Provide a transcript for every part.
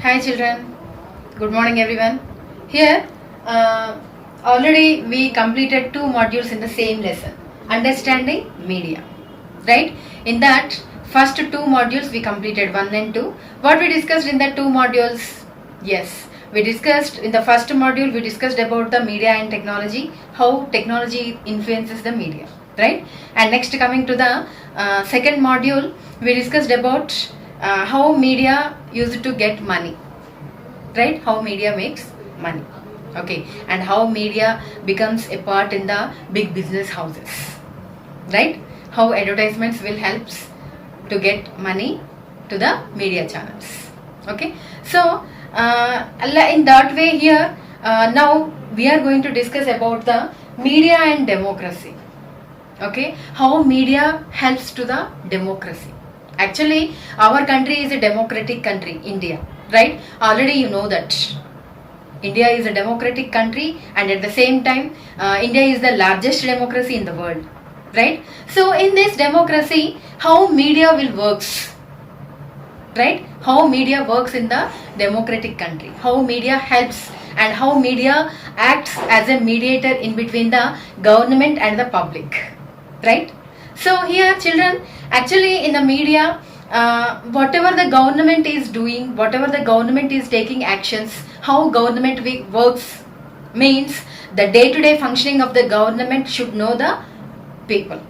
Hi children, good morning everyone. Here already we completed two modules in the same lesson, understanding media, right? In that first two modules we completed 1 and 2. What we discussed in the two modules? Yes, we discussed in the first module we discussed about the media and technology, how technology influences the media, right? And next coming to the second module we discussed about how media used to get money, right? How media makes money, okay, and how media becomes a part in the big business houses, right? How advertisements will helps to get money to the media channels, okay. So in that way here now we are going to discuss about the media and democracy, okay, how media helps to the democracy. Actually our country is a democratic country, India, right? Already you know that India is a democratic country, and at the same time India is the largest democracy in the world, right? So in this democracy how media will works, right? How media works in the democratic country, how media helps and how media acts as a mediator in between the government and the public, right? So here children, actually in the media whatever the government is doing, whatever the government is taking actions, how government works, means the day to day functioning of the government should know the people,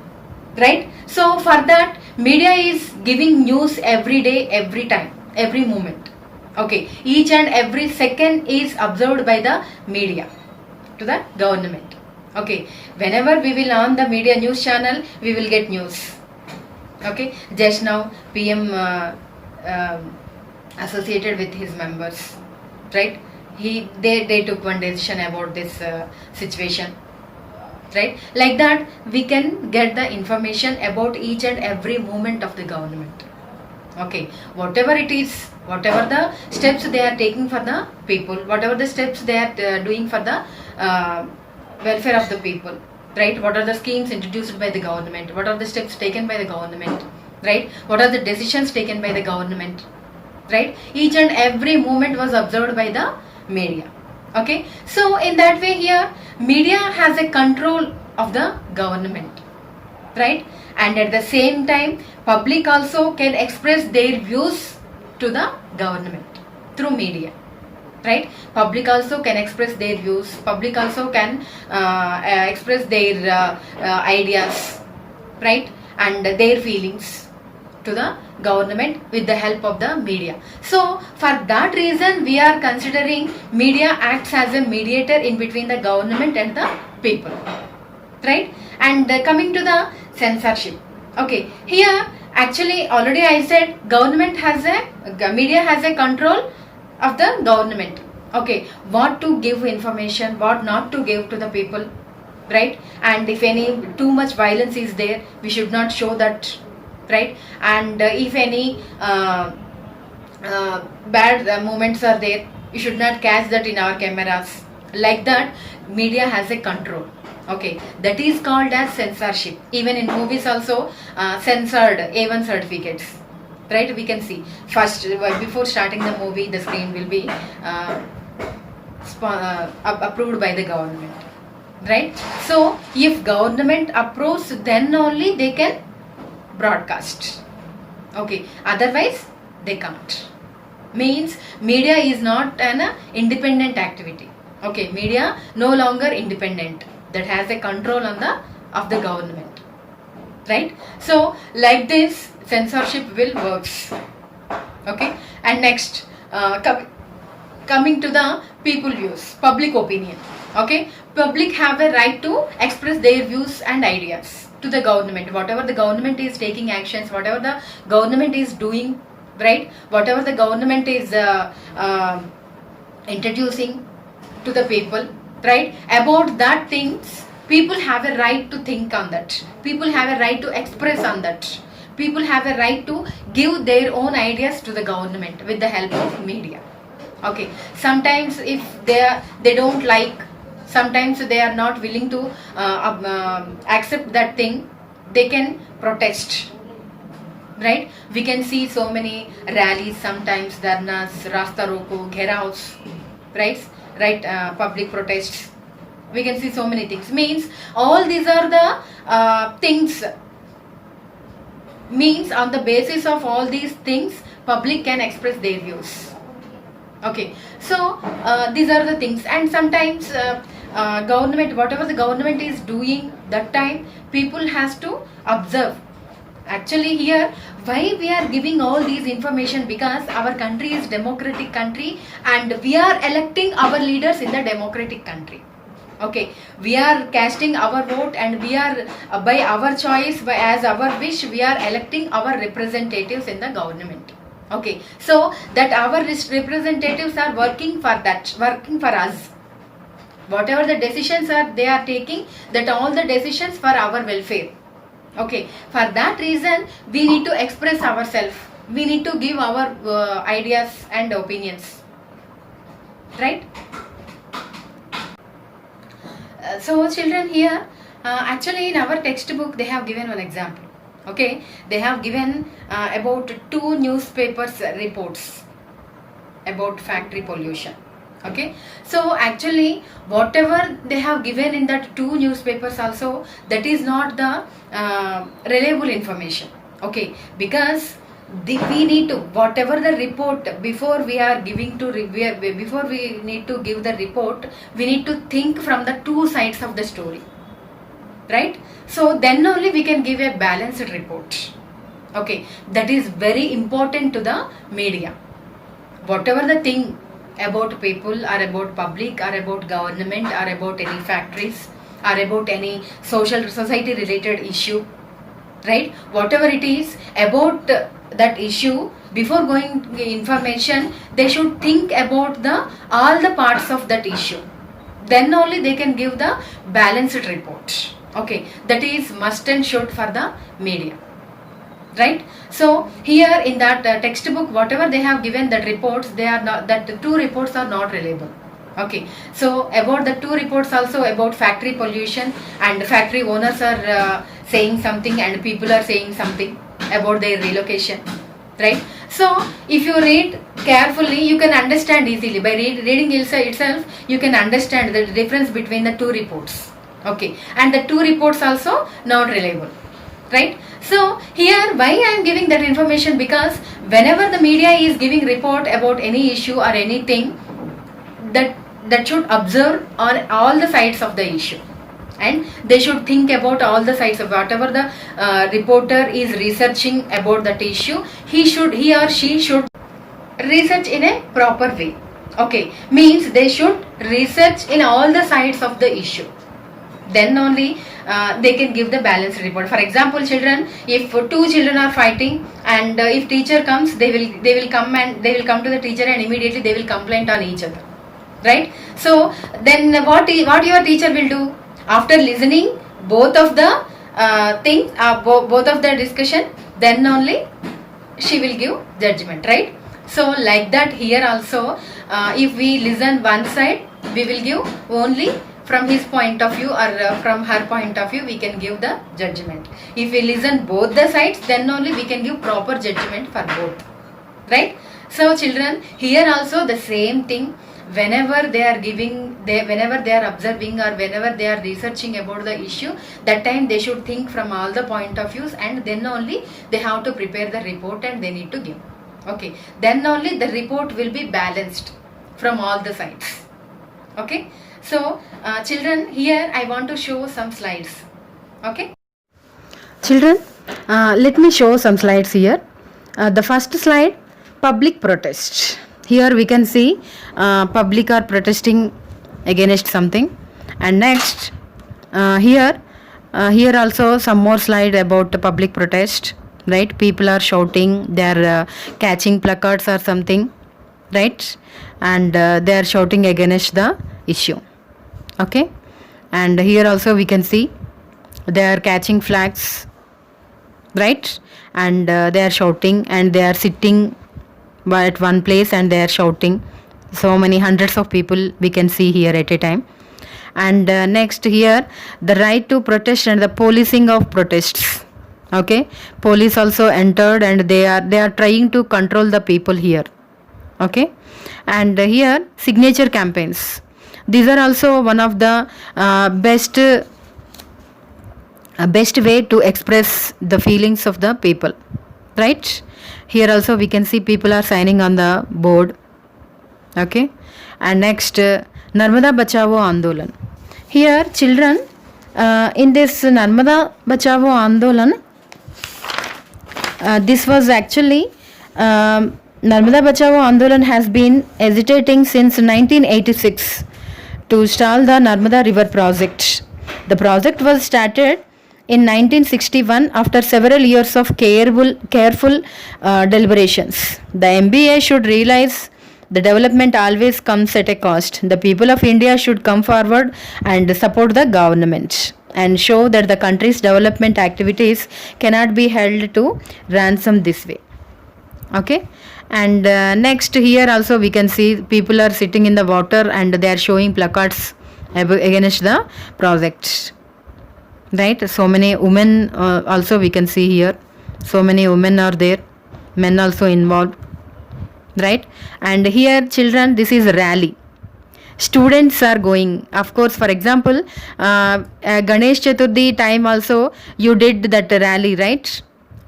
right? So for that media is giving news every day, every time, every moment, okay. Each and every second is observed by the media to the government, okay. Whenever we will on the media news channel we will get news, okay. Just now PM associated with his members, right? They took one decision about this situation, right? Like that we can get the information about each and every movement of the government, okay. Whatever it is, whatever the steps they are taking for the people, whatever the steps they are doing for the welfare of the people, right? What are the schemes introduced by the government, what are the steps taken by the government, right? What are the decisions taken by the government, right? Each and every movement was observed by the media, okay. So in that way here media has a control of the government, right? And at the same time public also can express their views to the government through media, right? Public also can express their views, public also can express their ideas, right, and their feelings to the government with the help of the media. So for that reason we are considering media acts as a mediator in between the government and the people, right? And coming to the censorship, okay, here actually already I said government has a media has a control of the government, okay, what to give information, what not to give to the people, right? And if any too much violence is there we should not show that, right? And if any bad moments are there we should not catch that in our cameras. Like that media has a control, okay. That is called as censorship. Even in movies also censored A1 certificates, right? We can see first before starting the movie the screen will be approved by the government, right? So if government approves then only they can broadcast, okay, otherwise they can't. Means media is not an independent activity, okay. Media no longer independent, that has a control on the of the government, right? So like this censorship will works, okay. And next coming to the people views, public opinion, okay. Public have a right to express their views and ideas to the government, whatever the government is taking actions, whatever the government is doing, right? Whatever the government is introducing to the people, right? About that things people have a right to think on that, people have a right to express on that, people have a right to give their own ideas to the government with the help of media, okay. Sometimes if they don't like, sometimes they are not willing to accept that thing, they can protest, right? We can see so many rallies, sometimes dharnas, rasta roko, gheraos, right, public protests. We can see so many things. Means all these are the things. Means on the basis of all these things, public can express their views. Okay, so these are the things, and sometimes government, whatever the government is doing that time, people has to observe. Actually here, why we are giving all these information? Because our country is democratic country, and we are electing our leaders in the democratic country. Okay, we are casting our vote, and we are by our choice, by as our wish, we are electing our representatives in the government. Okay, so that our representatives are working for that, working for us. Whatever the decisions are they are taking, that all the decisions for our welfare. Okay, for that reason we need to express ourselves, we need to give our ideas and opinions, right? So children, here actually in our textbook they have given one example. Okay, they have given about 2 newspapers reports about factory pollution. Okay, so actually whatever they have given in that 2 newspapers also, that is not the reliable information. Okay, because we need to, whatever the report, before we are giving to before we need to give the report, we need to think from the 2 sides of the story, right? So then only we can give a balanced report. Okay, that is very important to the media. Whatever the thing about people, or about public, or about government, or about any factories, or about any society related issue, right? Whatever it is about that issue, before going information, they should think about the all the parts of that issue. Then only they can give the balanced report. Okay, that is must and should for the media, right? So here in that textbook, whatever they have given that reports, they are not, that the 2 reports are not reliable. Okay, so about the 2 reports also, about factory pollution, and factory owners are saying something, and people are saying something about their relocation, right? So if you read carefully, you can understand easily. By reading itself, you can understand the difference between the 2 reports. Okay, and the 2 reports also not reliable, right? So here why I am giving that information, because whenever the media is giving report about any issue or anything, that should observe on all the sides of the issue, and they should think about all the sides of whatever the reporter is researching about that issue. He or she should research in a proper way. Okay, means they should research in all the sides of the issue. Then only they can give the balanced report. For example, children, if 2 children are fighting, and if teacher comes, they will come to the teacher, and immediately they will complain on each other, right? So then what your teacher will do? After listening both of the things, both of the discussion, then only she will give judgment, right? So like that here also, if we listen one side, we will give only from his point of view, or from her point of view, we can give the judgment. If we listen both the sides, then only we can give proper judgment for both, right? So children, here also the same thing. Whenever they are whenever they are observing, or whenever they are researching about the issue, that time they should think from all the point of views, and then only they have to prepare the report, and they need to give. Okay, then only the report will be balanced from all the sides. Okay, so children, here I want to show some slides. Okay, children, let me show some slides here. The first slide, public protest. Here we can see public are protesting against something, and next here also some more slide about the public protest, right? People are shouting, they are catching placards or something, right? And they are shouting against the issue. Okay, and here also we can see they are catching flags, right? And they are shouting, and they are sitting at one place, and they are shouting. So many hundreds of people we can see here at a time. And next here, the right to protest and the policing of protests. Okay, police also entered and they are trying to control the people here. Okay, and here signature campaigns, these are also one of the best way to express the feelings of the people, right? Here also we can see people are signing on the board. Okay, and next Narmada Bachao Andolan. Here children, in this Narmada Bachao Andolan, this was actually Narmada Bachao Andolan has been agitating since 1986 to stall the Narmada River project. The project was started in 1961 after several years of careful deliberations. The MBA should realize the development always comes at a cost. The people of India should come forward and support the government and show that the country's development activities cannot be held to ransom this way. Okay, and next here also we can see people are sitting in the water and they are showing placards against the project, right? So many women also we can see here, so many women are there, men also involved, right? And here children, this is rally, students are going. Of course, for example, Ganesh Chaturthi time also you did that rally, right?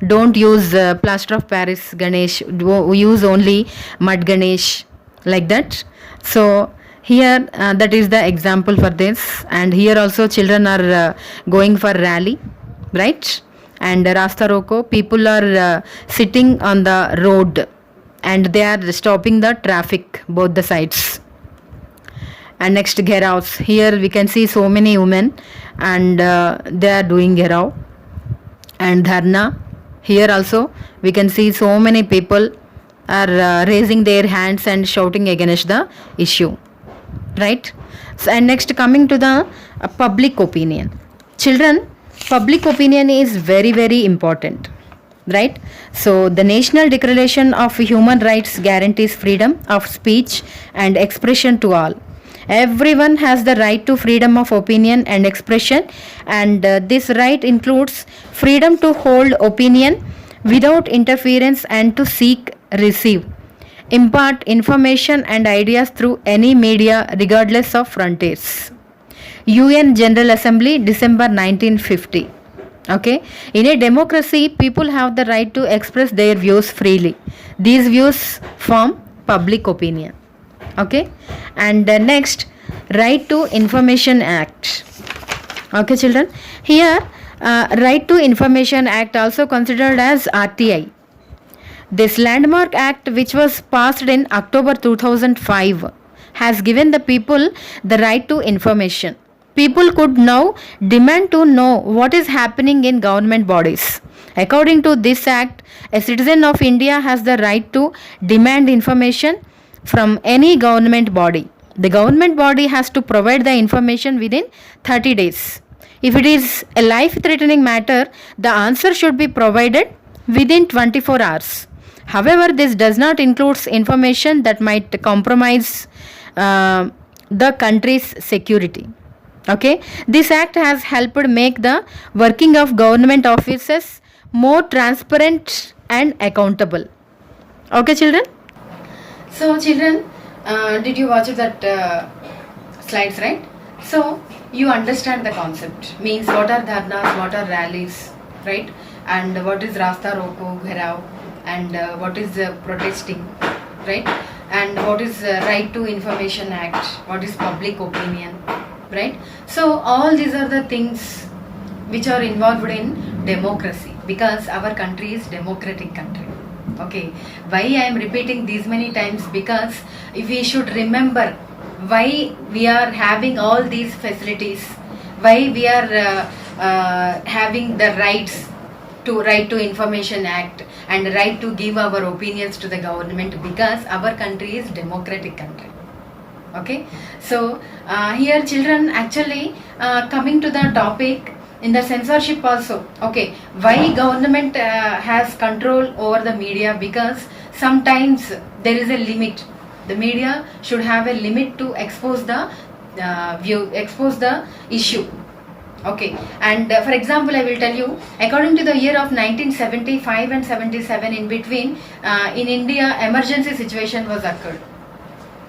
Don't use plaster of Paris Ganesh, use only mud Ganesh, like that. So here that is the example for this, and here also children are going for rally, right? And Rasta Roko, people are sitting on the road and they are stopping the traffic both the sides. And next Gheravs, here we can see so many women and they are doing Gherav. And Dharna, here also we can see so many people are raising their hands and shouting against the issue, right? So, and next coming to the public opinion. Children, public opinion is very important, right? So the National Declaration of Human Rights guarantees freedom of speech and expression to all. Everyone has the right to freedom of opinion and expression, and this right includes freedom to hold opinion without interference and to seek, receive, impart information and ideas through any media regardless of frontiers. UN General Assembly, December 1950. Okay, in a democracy, people have the right to express their views freely. These views form public opinion. Okay, and next, Right to Information Act. Okay, children, here Right to Information Act, also considered as RTI. This landmark act, which was passed in October 2005, has given the people the right to information. People could now demand to know what is happening in government bodies. According to this act, a citizen of India has the right to demand information from any government body. The government body has to provide the information within 30 days. If it is a life threatening matter, the answer should be provided within 24 hours. However, this does not include information that might compromise the country's security. Okay, this act has helped make the working of government offices more transparent and accountable. Okay, children. So, children, did you watch that slides, right? So, you understand the concept. Means what are dharnas, what are rallies, right? And what is Rasta Roko, Gherav, and what is protesting, right? And what is Right to Information Act, what is public opinion, right? So all these are the things which are involved in democracy, because our country is democratic country. Okay, why I am repeating these many times? Because if we should remember why we are having all these facilities, why we are having the rights to Right to Information Act and right to give our opinions to the government, because our country is democratic country. Okay, so here children, actually coming to the topic in the censorship also. Okay, why government has control over the media? Because sometimes there is a limit. The media should have a limit to expose the expose the issue. Okay, and for example, I will tell you, according to the year of 1975 and 77, in between, in India, emergency situation was occurred.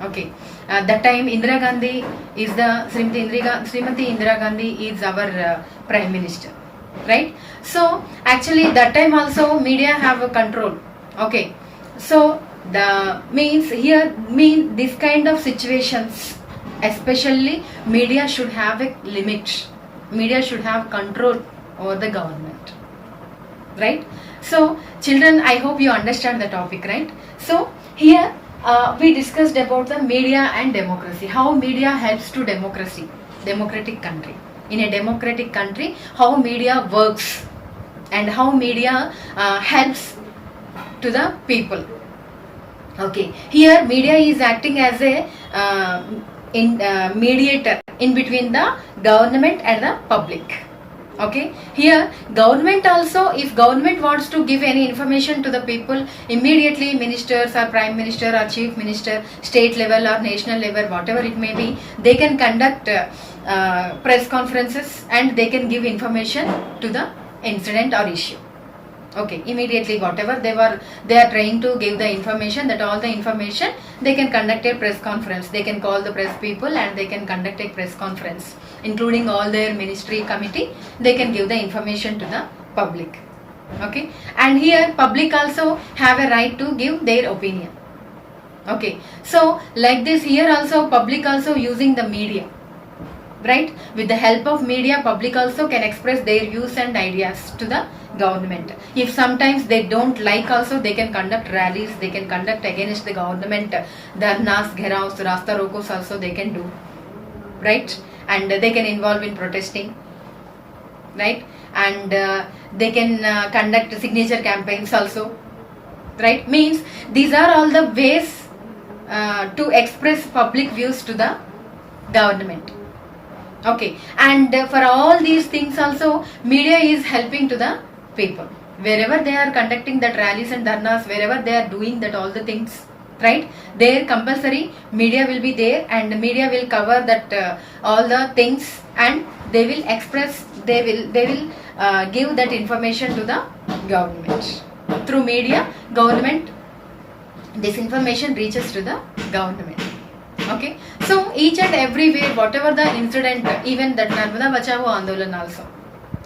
Okay, that time Indira Gandhi is the Srimati Indira Gandhi is our Prime Minister, right? So actually that time also media have a control. Okay, so the means here mean this kind of situations, especially media should have a limit. Media should have control over the government, right? So children, I hope you understand the topic, right? So here we discussed about the media and democracy, how media helps to democratic country. In a democratic country, how media works and how media helps to the people. Okay, here media is acting as a mediator in between the government and the public. Okay, here government also, if government wants to give any information to the people, immediately ministers or prime minister or chief minister, state level or national level, whatever it may be, they can conduct press conferences and they can give information to the incident or issue. Okay, immediately whatever they are trying to give the information, that all the information, they can conduct a press conference, they can call the press people and they can conduct a press conference, including all their ministry committee, they can give the information to the public. Okay, and here public also have a right to give their opinion. Okay, so like this, here also public also using the media, right? With the help of media, public also can express their views and ideas to the government. If sometimes they don't like also, they can conduct rallies, they can conduct against the government, dharnas, gheraos, rasta rokos also they can do, right? And they can involve in protesting, right? And they can conduct signature campaigns also, right? Means these are all the ways to express public views to the government. Okay, and for all these things also, media is helping to the people. Wherever they are conducting that rallies and dharnas, wherever they are doing that all the things, right? There compulsory media will be there and the media will cover that all the things and they will express, they will give that information to the government. Through media, government, this information reaches to the government. Okay, so each and every way, whatever the incident, even that Narmada Bachao Andolan also.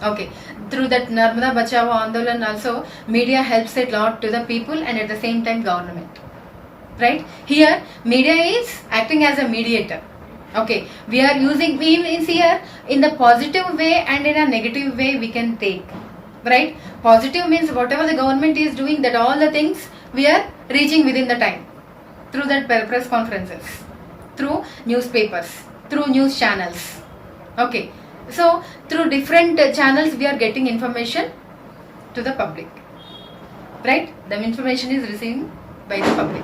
Okay, through that Narmada Bachao Andolan also, media helps a lot to the people and at the same time government. Right? Here, media is acting as a mediator. Okay, we are using, we means here in the positive way and in a negative way we can take. Right? Positive means whatever the government is doing, that all the things we are reaching within the time through that press conferences, through newspapers, through news channels. Okay, so through different channels we are getting information to the public, right? The information is received by the public,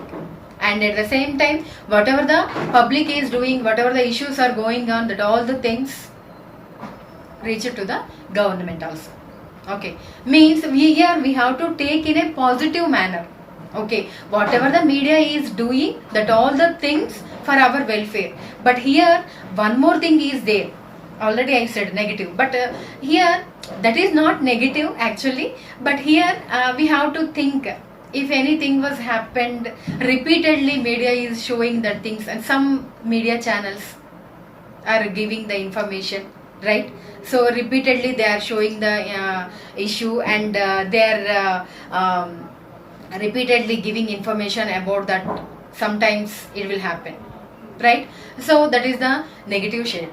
and at the same time whatever the public is doing, whatever the issues are going on, that all the things reach it to the government also. Okay, means we have to take in a positive manner. Okay, whatever the media is doing, that all the things for our welfare. But here one more thing is there. Already I said negative, but here that is not negative actually. But here we have to think, if anything was happened repeatedly, media is showing that things, and some media channels are giving the information, right? So repeatedly they are showing the issue and they are repeatedly giving information about that. Sometimes it will happen, right? So that is the negative shade.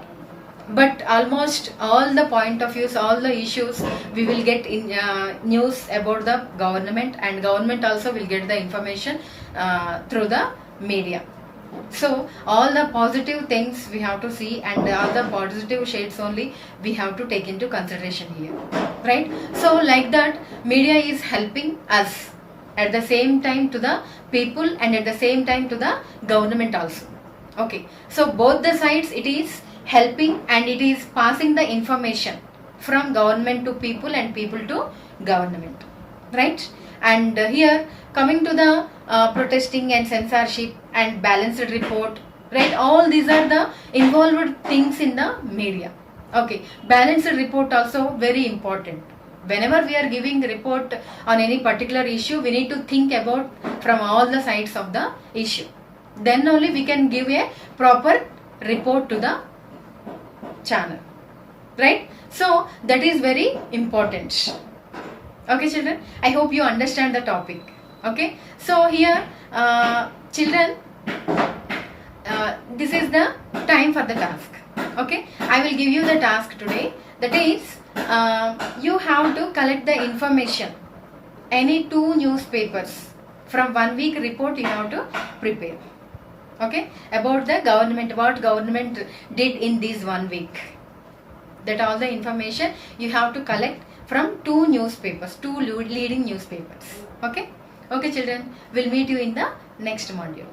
But almost all the point of views, all the issues, we will get in news about the government, and government also will get the information through the media. So all the positive things we have to see, and all the positive shades only we have to take into consideration here, right? So like that, media is helping us at the same time to the people and at the same time to the government also. Okay, so both the sides it is helping, and it is passing the information from government to people and people to government, right? And here coming to the protesting and censorship and balanced report, right? All these are the involved things in the media. Okay, balanced report also very important. Whenever we are giving report on any particular issue, we need to think about from all the sides of the issue. Then only we can give a proper report to the channel, right? So that is very important. Okay, children, I hope you understand the topic. Okay, so here, children, this is the time for the task. Okay, I will give you the task today. That is, you have to collect the information, any 2 newspapers from 1 week report you have to prepare. Okay, about the government, what government did in this 1 week. That all the information you have to collect from 2 newspapers, 2 leading newspapers. Okay, okay, children, we'll meet you in the next module.